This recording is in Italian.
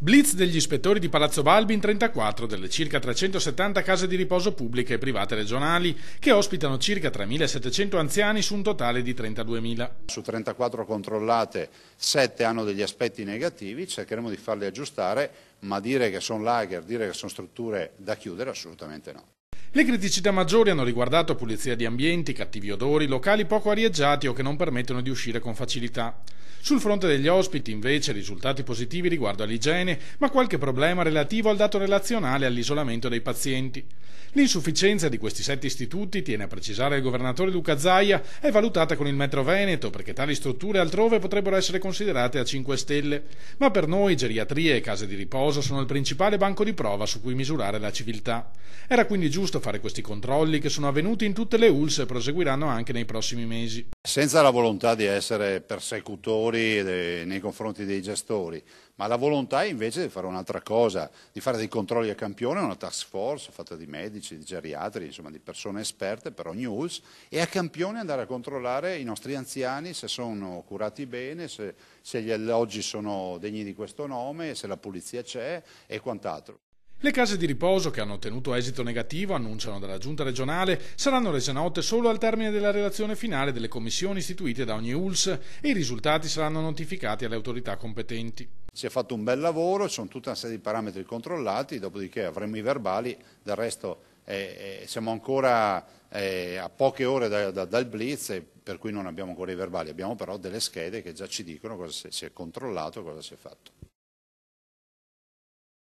Blitz degli ispettori di Palazzo Balbi in 34 delle circa 370 case di riposo pubbliche e private regionali che ospitano circa 3.700 anziani su un totale di 32.000. Su 34 controllate 7 hanno degli aspetti negativi, cercheremo di farli aggiustare, ma dire che sono lager, dire che sono strutture da chiudere, assolutamente no. Le criticità maggiori hanno riguardato pulizia di ambienti, cattivi odori, locali poco arieggiati o che non permettono di uscire con facilità. Sul fronte degli ospiti, invece, risultati positivi riguardo all'igiene, ma qualche problema relativo al dato relazionale e all'isolamento dei pazienti. L'insufficienza di questi 7 istituti, tiene a precisare il governatore Luca Zaia, è valutata con il Metro Veneto perché tali strutture altrove potrebbero essere considerate a 5 stelle. Ma per noi geriatrie e case di riposo sono il principale banco di prova su cui misurare la civiltà. Era quindi giusto fare questi controlli che sono avvenuti in tutte le ULSS e proseguiranno anche nei prossimi mesi. Senza la volontà di essere persecutori nei confronti dei gestori, ma la volontà invece di fare un'altra cosa, di fare dei controlli a campione, una task force fatta di medici, di geriatri, insomma di persone esperte per ogni ULSS, e a campione andare a controllare i nostri anziani se sono curati bene, se gli alloggi sono degni di questo nome, se la pulizia c'è e quant'altro. Le case di riposo che hanno ottenuto esito negativo, annunciano dalla Giunta regionale, saranno rese note solo al termine della relazione finale delle commissioni istituite da ogni ULSS e i risultati saranno notificati alle autorità competenti. Si è fatto un bel lavoro, sono tutta una serie di parametri controllati, dopodiché avremo i verbali, del resto siamo ancora a poche ore dal blitz, per cui non abbiamo ancora i verbali, abbiamo però delle schede che già ci dicono cosa si è controllato e cosa si è fatto.